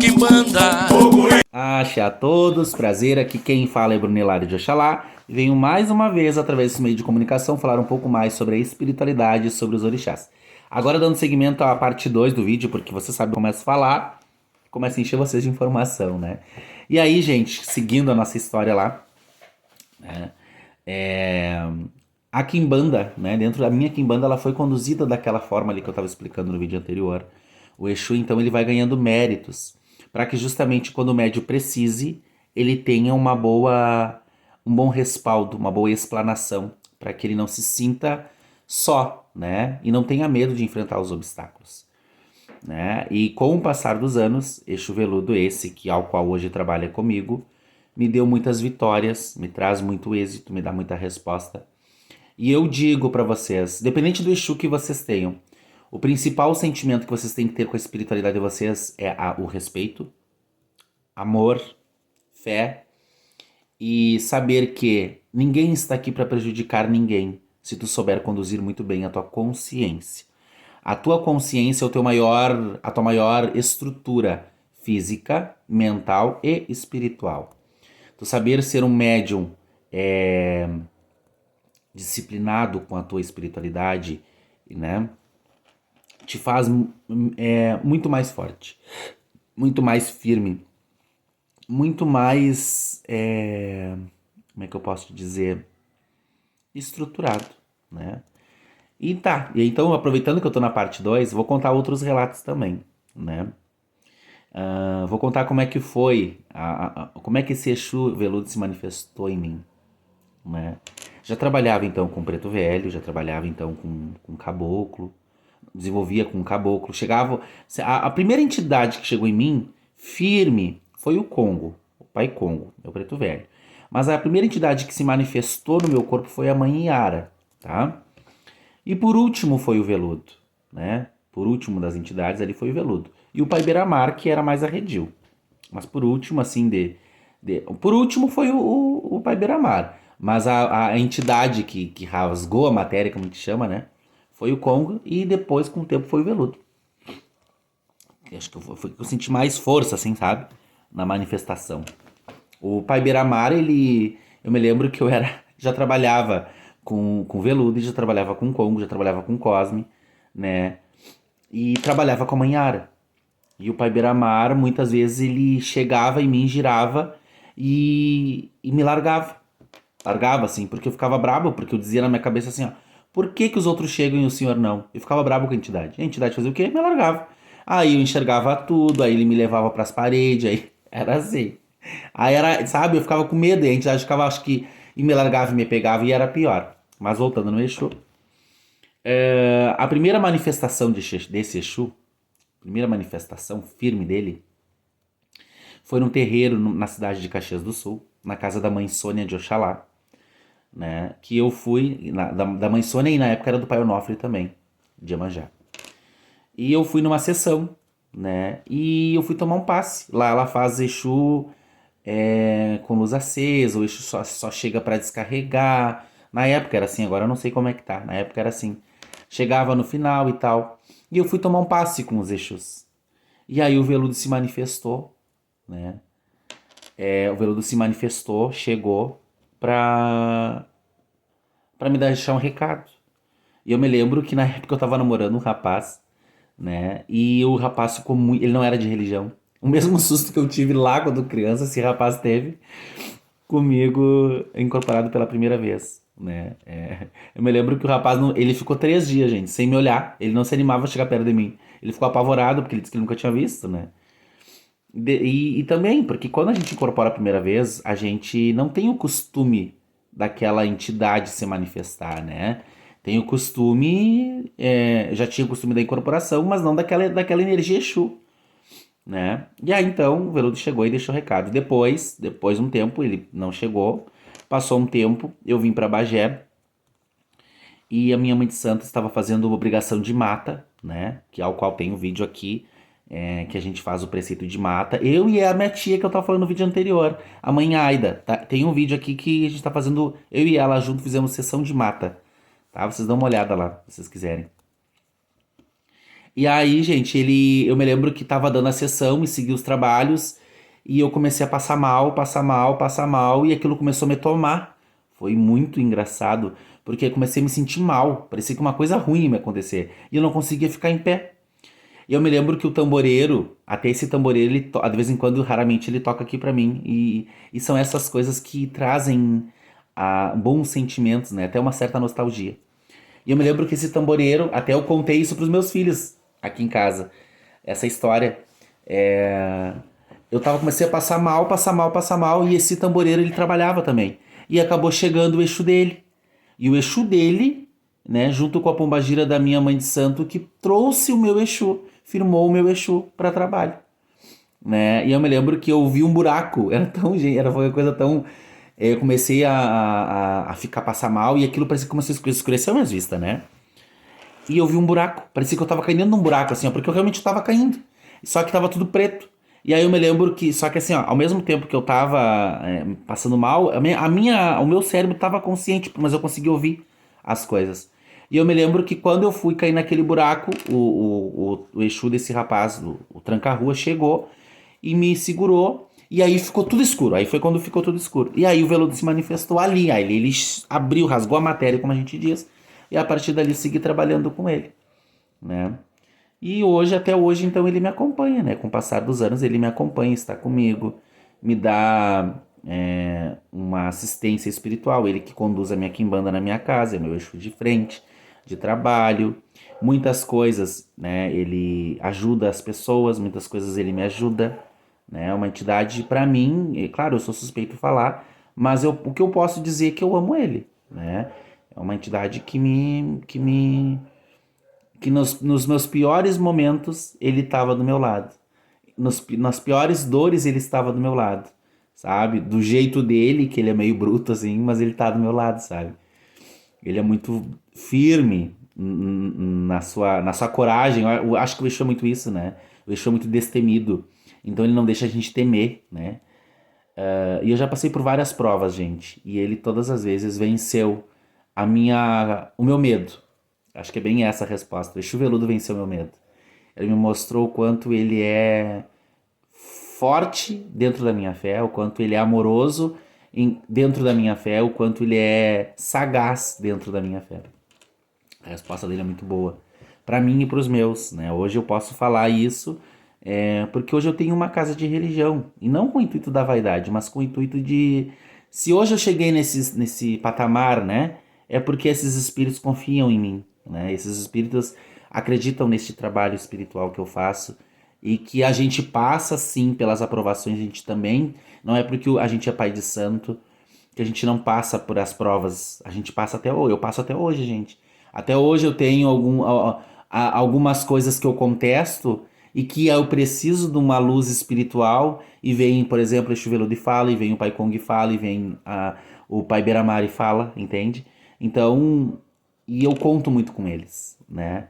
Quimbanda. Axé a todos, prazer, aqui quem fala é Brunilário de Oxalá e venho mais uma vez, através desse meio de comunicação, falar um pouco mais sobre a espiritualidade e sobre os orixás. Agora dando seguimento à parte 2 do vídeo, porque você sabe, eu começo a falar, começo a encher vocês de informação, né? E aí, gente, seguindo a nossa história lá, né, a Quimbanda, né, dentro da minha Quimbanda, ela foi conduzida daquela forma ali que eu estava explicando no vídeo anterior. O Exu, então, ele vai ganhando méritos, para que justamente quando o médium precise, ele tenha um bom respaldo, uma boa explanação, para que ele não se sinta só, né? E não tenha medo de enfrentar os obstáculos, né? E com o passar dos anos, Exu Veludo, esse que ao qual hoje trabalha comigo, me deu muitas vitórias, me traz muito êxito, me dá muita resposta. E eu digo para vocês, independente do Exu que vocês tenham, o principal sentimento que vocês têm que ter com a espiritualidade de vocês é o respeito, amor, fé e saber que ninguém está aqui para prejudicar ninguém se tu souber conduzir muito bem a tua consciência. A tua consciência é a tua maior estrutura física, mental e espiritual. Tu saber ser um médium disciplinado com a tua espiritualidade, né, te faz muito mais forte, muito mais firme, muito mais, como é que eu posso te dizer, estruturado, né? E tá, e então aproveitando que eu tô na parte 2, vou contar outros relatos também, né? Vou contar como é que foi, como é que esse Exu Veludo se manifestou em mim, né? Já trabalhava então com preto velho, já trabalhava então com caboclo, desenvolvia com caboclo, chegava... A primeira entidade que chegou em mim, firme, foi o Congo, o pai Congo, meu preto velho. Mas a primeira entidade que se manifestou no meu corpo foi a mãe Yara, tá? E por último foi o Veludo, né? Por último das entidades ali foi o Veludo. E o pai Beiramar, que era mais arredio. Mas por último, assim, por último foi o pai Beiramar. Mas a entidade que rasgou a matéria, como a gente chama, né? Foi o Congo e depois, com o tempo, foi o Veludo. Acho que foi que eu senti mais força, assim, sabe? Na manifestação. O pai Beiramar, eu me lembro que já trabalhava com Veludo, já trabalhava com Congo, já trabalhava com Cosme, né? E trabalhava com a mãe Yara. E o pai Beiramar, muitas vezes, ele chegava em mim, girava e me largava. Largava, assim, porque eu ficava brabo, porque eu dizia na minha cabeça assim, ó, por que os outros chegam e o senhor não? Eu ficava brabo com a entidade. A entidade fazia o quê? Me largava. Aí eu enxergava tudo, aí ele me levava pras paredes, aí era assim. Aí era, sabe, eu ficava com medo, e a entidade ficava, acho que, e me largava e me pegava, e era pior. Mas voltando no Exu, a primeira manifestação desse Exu, a primeira manifestação firme dele, foi num terreiro na cidade de Caxias do Sul, na casa da mãe Sônia de Oxalá, né? Que eu fui, da mãe Sônia, e na época era do pai Onofre também, de Iemanjá. E eu fui numa sessão, né? E eu fui tomar um passe. Lá ela faz Exu com luz acesa, o Exu só chega para descarregar. Na época era assim, agora eu não sei como é que tá. Na época era assim. Chegava no final e tal. E eu fui tomar um passe com os Exus. E aí o Veludo se manifestou, né? O Veludo se manifestou, chegou pra me deixar um recado. E eu me lembro que na época eu tava namorando um rapaz, né? E o rapaz ficou muito... Ele não era de religião. O mesmo susto que eu tive lá quando criança, esse rapaz teve comigo incorporado pela primeira vez, né? Eu me lembro que o rapaz, ele ficou 3 dias, gente, sem me olhar. Ele não se animava a chegar perto de mim. Ele ficou apavorado, porque ele disse que ele nunca tinha visto, né? E também, porque quando a gente incorpora a primeira vez, a gente não tem o costume daquela entidade se manifestar, né? Tem o costume, já tinha o costume da incorporação, mas não daquela energia Exu, né? E aí então o Veludo chegou e deixou o recado. Depois um tempo, ele não chegou, passou um tempo, eu vim para Bagé e a minha mãe de santo estava fazendo obrigação de mata, né? Ao qual tem um vídeo aqui, que a gente faz o preceito de mata. Eu e a minha tia, que eu tava falando no vídeo anterior, a mãe Aida. Tá? Tem um vídeo aqui que a gente tá fazendo, eu e ela junto fizemos sessão de mata. Tá? Vocês dão uma olhada lá, se vocês quiserem. E aí, gente, eu me lembro que tava dando a sessão e segui os trabalhos e eu comecei a passar mal, passar mal, passar mal e aquilo começou a me tomar. Foi muito engraçado, porque eu comecei a me sentir mal, parecia que uma coisa ruim ia me acontecer e eu não conseguia ficar em pé. E eu me lembro que o tamboreiro, até esse tamboreiro, de vez em quando, raramente, ele toca aqui pra mim. E são essas coisas que trazem bons sentimentos, né? Até uma certa nostalgia. E eu me lembro que esse tamboreiro, até eu contei isso pros meus filhos aqui em casa. Essa história. É... Comecei a passar mal, passar mal, passar mal, e esse tamboreiro ele trabalhava também. E acabou chegando o Exu dele. E o Exu dele, né, junto com a pombagira da minha mãe de santo, que trouxe o meu Exu, firmou o meu Exu para trabalho, né? E eu me lembro que eu vi um buraco, foi uma coisa tão. Eu comecei a ficar passar mal e aquilo parecia que começou a escurecer minhas vistas, né? E eu vi um buraco, parecia que eu tava caindo dentro de um buraco, assim, ó, porque eu realmente tava caindo. Só que tava tudo preto. E aí eu me lembro que, só que assim, ó, ao mesmo tempo que eu tava passando mal, o meu cérebro tava consciente, mas eu conseguia ouvir as coisas. E eu me lembro que quando eu fui cair naquele buraco, o Exu desse rapaz, o tranca-rua, chegou e me segurou. E aí ficou tudo escuro. Aí foi quando ficou tudo escuro. E aí o veludo se manifestou ali. Aí ele abriu, rasgou a matéria, como a gente diz. E a partir dali segui trabalhando com ele, né? E hoje, até hoje, então ele me acompanha, né? Com o passar dos anos, ele me acompanha, está comigo, me dá uma assistência espiritual. Ele que conduz a minha quimbanda na minha casa, é meu eixo de frente, de trabalho. Muitas coisas, né? Ele ajuda as pessoas, muitas coisas ele me ajuda, né? É uma entidade, para mim, e claro, eu sou suspeito de falar, mas o que eu posso dizer é que eu amo ele, né? É uma entidade que nos meus piores momentos ele estava do meu lado. Nas piores dores ele estava do meu lado, sabe? Do jeito dele, que ele é meio bruto assim, mas ele tá do meu lado, sabe? Ele é muito firme na sua coragem. Eu acho que o Exu é muito isso, né? O Exu é muito destemido. Então ele não deixa a gente temer, né? E eu já passei por várias provas, gente. E ele todas as vezes venceu o meu medo. Acho que é bem essa a resposta. O Exu Veludo venceu o meu medo. Ele me mostrou o quanto ele é forte dentro da minha fé, o quanto ele é amoroso dentro da minha fé, o quanto ele é sagaz dentro da minha fé. A resposta dele é muito boa para mim e para os meus, né? Hoje eu posso falar isso porque hoje eu tenho uma casa de religião e não com o intuito da vaidade, mas com o intuito de se hoje eu cheguei nesse patamar, né? É porque esses espíritos confiam em mim, né? Esses espíritos acreditam neste trabalho espiritual que eu faço e que a gente passa sim pelas aprovações, a gente também, não é porque a gente é pai de santo que a gente não passa por as provas, a gente passa até hoje, eu passo até hoje, gente. Até hoje eu tenho algumas coisas que eu contesto e que eu preciso de uma luz espiritual e vem, por exemplo, Exu Veludo e fala, e vem o Pai Kong e fala, e vem o Pai Beramar e fala, entende? Então, e eu conto muito com eles, né?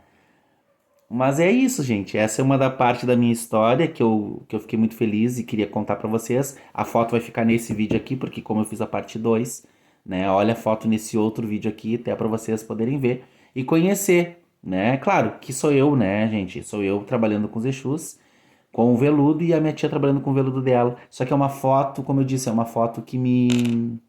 Mas é isso, gente. Essa é uma da parte da minha história que eu fiquei muito feliz e queria contar pra vocês. A foto vai ficar nesse vídeo aqui, porque como eu fiz a parte 2, né? Olha a foto nesse outro vídeo aqui, até pra vocês poderem ver e conhecer, né? Claro que sou eu, né, gente? Sou eu trabalhando com os Exus, com o veludo e a minha tia trabalhando com o veludo dela. Só que é uma foto, como eu disse, é uma foto que me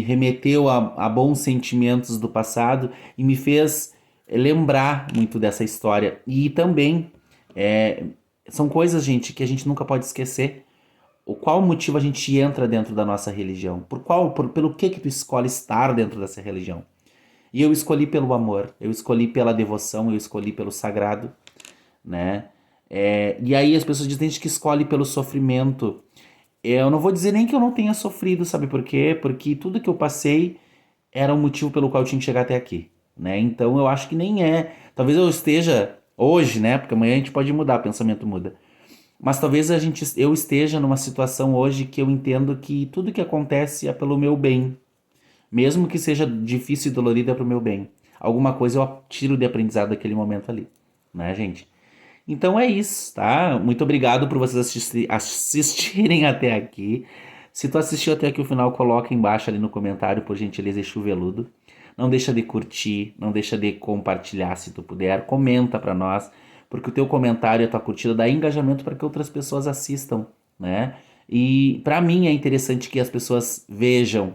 remeteu a bons sentimentos do passado e me fez lembrar muito dessa história. E também é, são coisas, gente, que a gente nunca pode esquecer. O qual motivo a gente entra dentro da nossa religião? Pelo que tu escolhe estar dentro dessa religião? E eu escolhi pelo amor, eu escolhi pela devoção, eu escolhi pelo sagrado, né? E aí as pessoas dizem gente que escolhe pelo sofrimento. Eu não vou dizer nem que eu não tenha sofrido, sabe por quê? Porque tudo que eu passei era o motivo pelo qual eu tinha que chegar até aqui, né? Então eu acho que nem é. Talvez eu esteja hoje, né? Porque amanhã a gente pode mudar, o pensamento muda. Mas talvez eu esteja numa situação hoje que eu entendo que tudo que acontece é pelo meu bem. Mesmo que seja difícil e dolorido, é pro meu bem. Alguma coisa eu tiro de aprendizado daquele momento ali, né, gente? Então é isso, tá? Muito obrigado por vocês assistirem até aqui. Se tu assistiu até aqui o final, coloca embaixo ali no comentário, por gentileza, Exu Veludo. Não deixa de curtir, não deixa de compartilhar se tu puder, comenta pra nós, porque o teu comentário e a tua curtida dá engajamento para que outras pessoas assistam, né? E pra mim é interessante que as pessoas vejam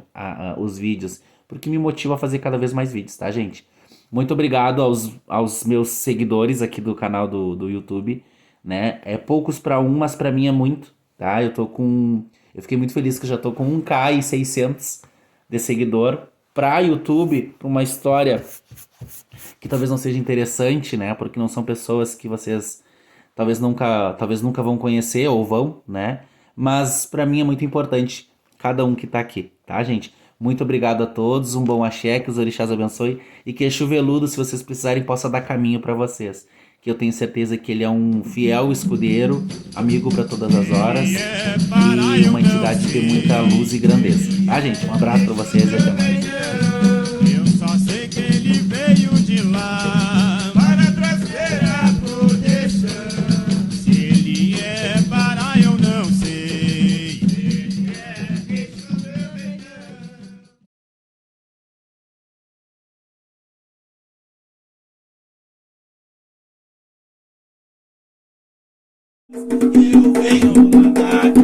os vídeos, porque me motiva a fazer cada vez mais vídeos, tá, gente? Muito obrigado aos meus seguidores aqui do canal do YouTube, né? É poucos pra um, mas pra mim é muito, tá? Eu fiquei muito feliz que eu já tô com 1.600 de seguidor pra YouTube, pra uma história que talvez não seja interessante, né? Porque não são pessoas que vocês talvez nunca vão conhecer ou vão, né? Mas pra mim é muito importante cada um que tá aqui, tá, gente? Muito obrigado a todos, um bom axé, que os orixás abençoe e que Exu Veludo, se vocês precisarem, possa dar caminho pra vocês. Que eu tenho certeza que ele é um fiel escudeiro, amigo pra todas as horas e uma entidade de muita luz e grandeza. Tá, gente? Um abraço pra vocês e até mais. Eu só sei que ele veio de lá para trazer a proteção. Se ele é para eu não sei. Ele é Exu meu Venhão. Eu venho mandar